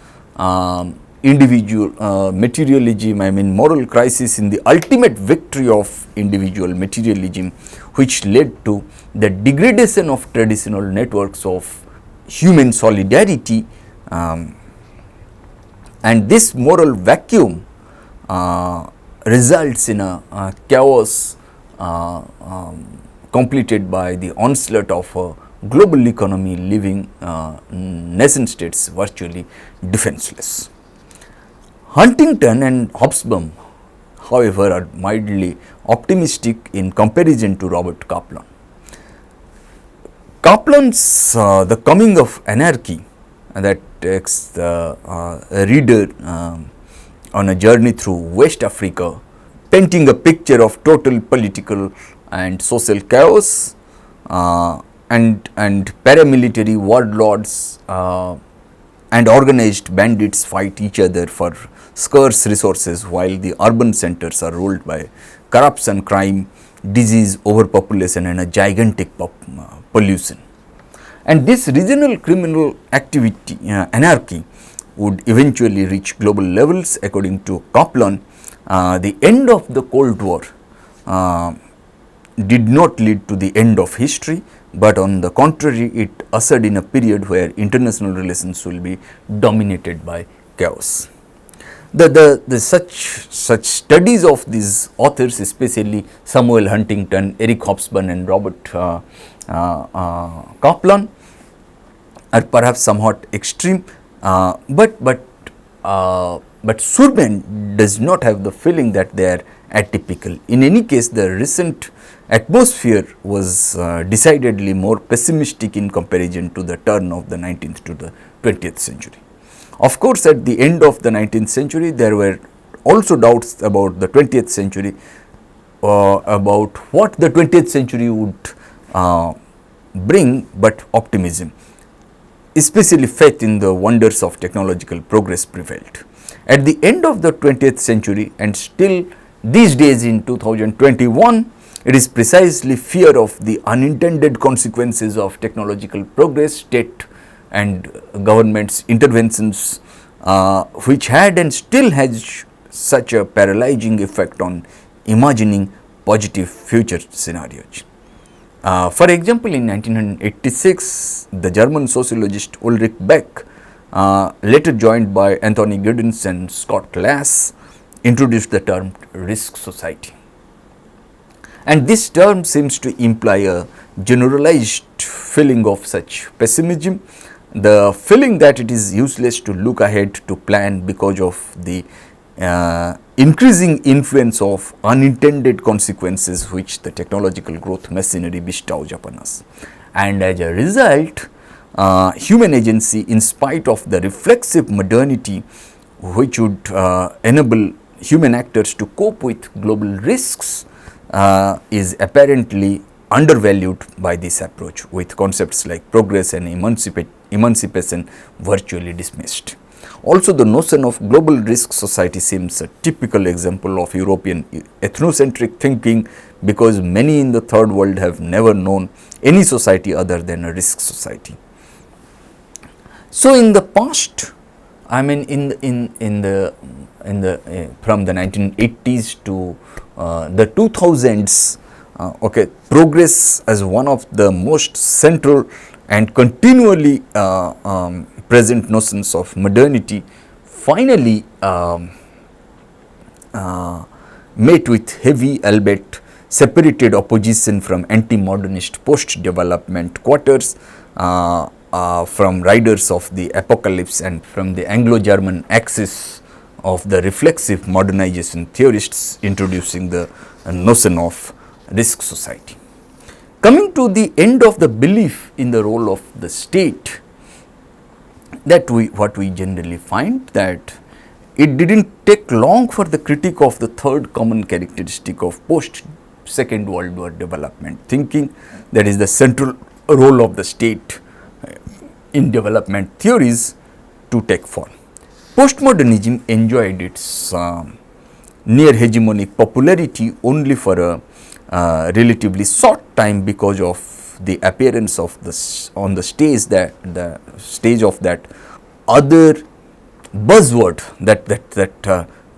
individual materialism, moral crisis in the ultimate victory of individual materialism, which led to the degradation of traditional networks of human solidarity, and this moral vacuum results in a chaos completed by the onslaught of a global economy, leaving nascent states virtually defenseless. Huntington and Hobsbawm, however, are mildly optimistic in comparison to Robert Kaplan. Kaplan's The Coming of Anarchy, that takes the reader on a journey through West Africa, painting a picture of total political and social chaos, and paramilitary warlords and organized bandits fight each other for scarce resources, while the urban centers are ruled by corruption, crime, disease, overpopulation, and a gigantic pollution. And this regional criminal activity, anarchy, would eventually reach global levels. According to Kaplan, the end of the Cold War did not lead to the end of history, but on the contrary, it ushered in a period where international relations will be dominated by chaos. Such studies of these authors, especially Samuel Huntington, Eric Hobsbawm, and Robert Kaplan, are perhaps somewhat extreme, but Surman does not have the feeling that they are atypical. In any case, the recent atmosphere was decidedly more pessimistic in comparison to the turn of the 19th to the 20th century. Of course, at the end of the 19th century, there were also doubts about the 20th century, about what the 20th century would bring, but optimism, especially faith in the wonders of technological progress, prevailed. At the end of the 20th century, and still these days in 2021, it is precisely fear of the unintended consequences of technological progress, state and government's interventions, which had and still has such a paralyzing effect on imagining positive future scenarios. For example, in 1986, the German sociologist Ulrich Beck, later joined by Anthony Giddens and Scott Lass, introduced the term risk society. And this term seems to imply a generalized feeling of such pessimism, the feeling that it is useless to look ahead to plan because of the increasing influence of unintended consequences which the technological growth machinery bestows upon us. And as a result, human agency, in spite of the reflexive modernity which would enable human actors to cope with global risks, is apparently undervalued by this approach, with concepts like progress and emancipation virtually dismissed. Also, the notion of global risk society seems a typical example of European ethnocentric thinking, because many in the third world have never known any society other than a risk society. So, in the past, from the 1980s to the 2000s, progress as one of the most central and continually present notions of modernity finally met with heavy, albeit separated, opposition from anti-modernist post-development quarters, from riders of the apocalypse, and from the Anglo-German axis of the reflexive modernization theorists introducing the notion of risk society. Coming to the end of the belief in the role of the state, what we generally find that it didn't take long for the critique of the third common characteristic of post Second World War development thinking, that is the central role of the state in development theories, to take form. Postmodernism enjoyed its near hegemonic popularity only for a relatively short time because of the appearance of on the stage of that other buzzword that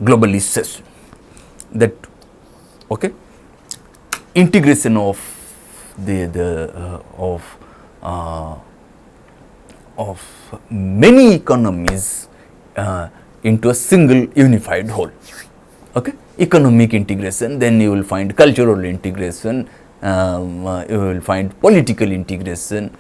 globalization, that integration of of many economies into a single unified whole. Economic integration, then you will find cultural integration, you will find political integration.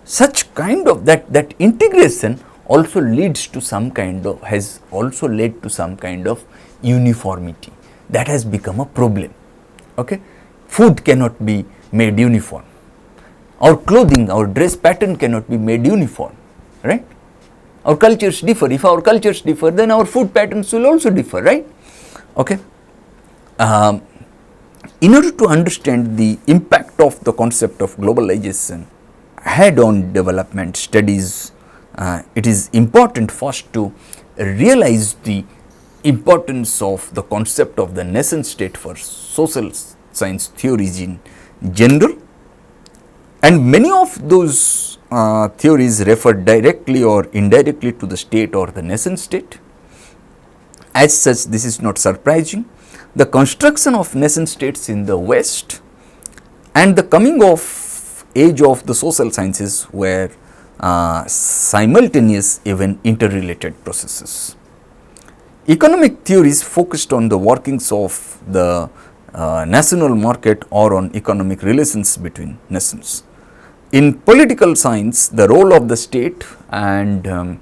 Such kind of that integration also leads to some kind of, has also led to some kind of uniformity that has become a problem. Food cannot be made uniform. Our clothing, our dress pattern cannot be made uniform, right? Our cultures differ. If our cultures differ, then our food patterns will also differ, right? In order to understand the impact of the concept of globalization had on development studies, it is important first to realize the importance of the concept of the nascent state for social science theories in general, and many of those theories refer directly or indirectly to the state or the nascent state. As such, this is not surprising. The construction of nascent states in the West and the coming of age of the social sciences were simultaneous, even interrelated processes. Economic theories focused on the workings of the national market or on economic relations between nations. In political science, the role of the state and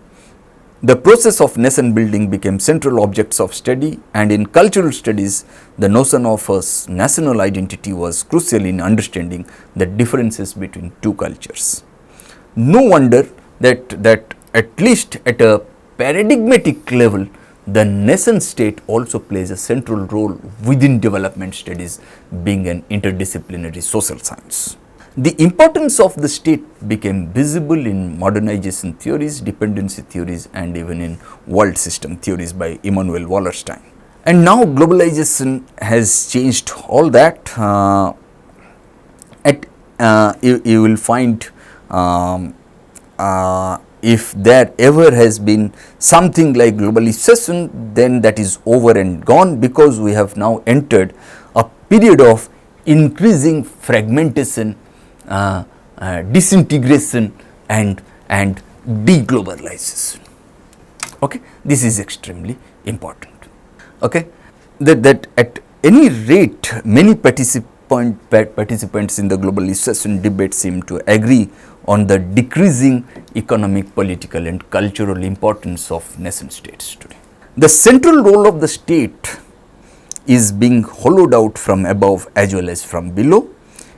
the process of nation building became central objects of study, and in cultural studies, the notion of a national identity was crucial in understanding the differences between two cultures. No wonder that at least at a paradigmatic level, the nation state also plays a central role within development studies, being an interdisciplinary social science. The importance of the state became visible in modernization theories, dependency theories, and even in world system theories by Immanuel Wallerstein. And now globalization has changed all that. You will find if there ever has been something like globalization, then that is over and gone, because we have now entered a period of increasing fragmentation, disintegration and deglobalization. This is extremely important. That at any rate, many participants in the globalization debate seem to agree on the decreasing economic, political and cultural importance of nation states today. The central role of the state is being hollowed out from above as well as from below.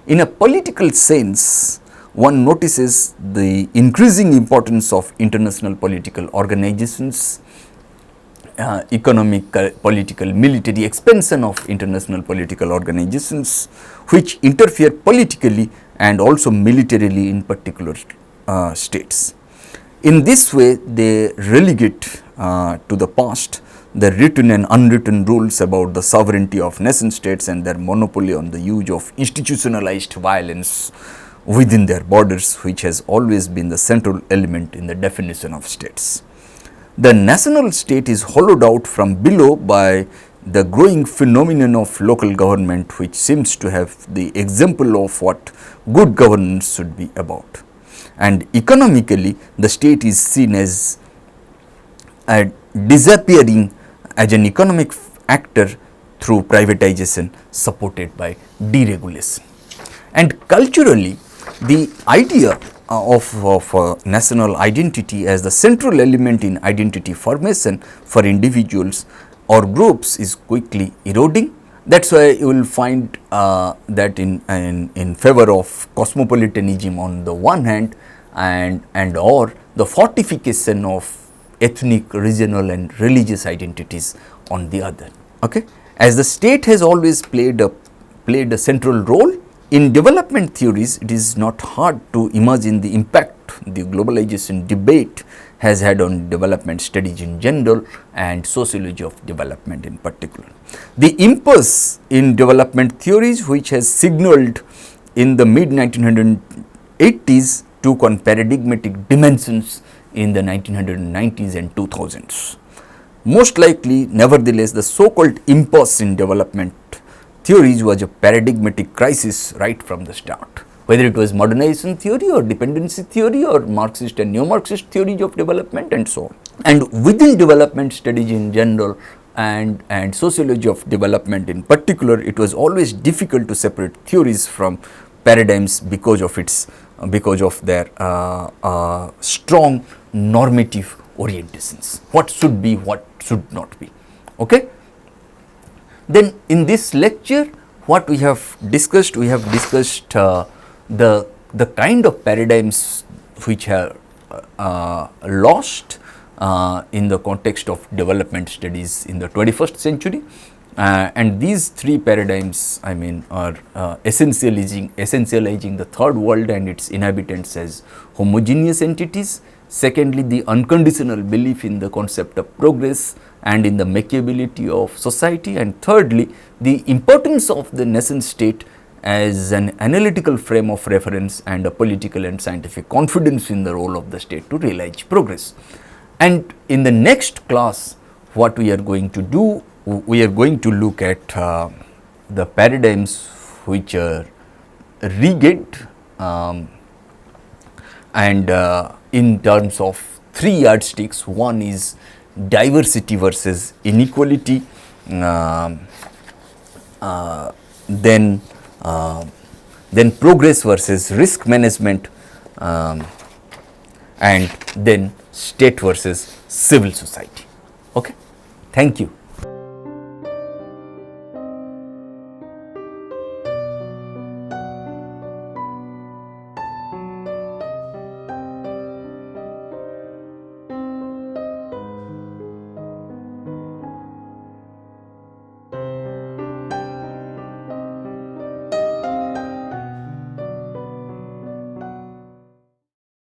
In a political sense, one notices the increasing importance of international political organizations, economic, political, military expansion of international political organizations, which interfere politically and also militarily in particular states. In this way, they relegate to the past the written and unwritten rules about the sovereignty of nation states and their monopoly on the use of institutionalized violence within their borders, which has always been the central element in the definition of states. The national state is hollowed out from below by the growing phenomenon of local government, which seems to have the example of what good governance should be about. And economically, the state is seen as disappearing as an economic actor through privatization supported by deregulation. And culturally, the idea of national identity as the central element in identity formation for individuals or groups is quickly eroding. That is why you will find that in favor of cosmopolitanism on the one hand and or the fortification of ethnic, regional and religious identities on the other. As the state has always played a central role in development theories, it is not hard to imagine the impact the globalization debate has had on development studies in general and sociology of development in particular. The impulse in development theories which has signaled in the mid 1980s took on paradigmatic dimensions in the 1990s and 2000s. Most likely, nevertheless, the so-called impulse in development theories was a paradigmatic crisis right from the start. Whether it was modernization theory or dependency theory or Marxist and neo-Marxist theories of development and so on. And within development studies in general and sociology of development in particular, it was always difficult to separate theories from paradigms because of their strong normative orientations. What should be, what should not be. Okay. Then in this lecture, what we have discussed the kind of paradigms which are lost in the context of development studies in the 21st century, and these three paradigms, I mean, are essentializing the third world and its inhabitants as homogeneous entities. Secondly, the unconditional belief in the concept of progress and in the makeability of society, and thirdly, the importance of the nascent state as an analytical frame of reference and a political and scientific confidence in the role of the state to realize progress. And in the next class, what we are going to do, we are going to look at the paradigms which are rigid and in terms of three yardsticks. One is diversity versus inequality, then progress versus risk management, and then state versus civil society. Okay. Thank you.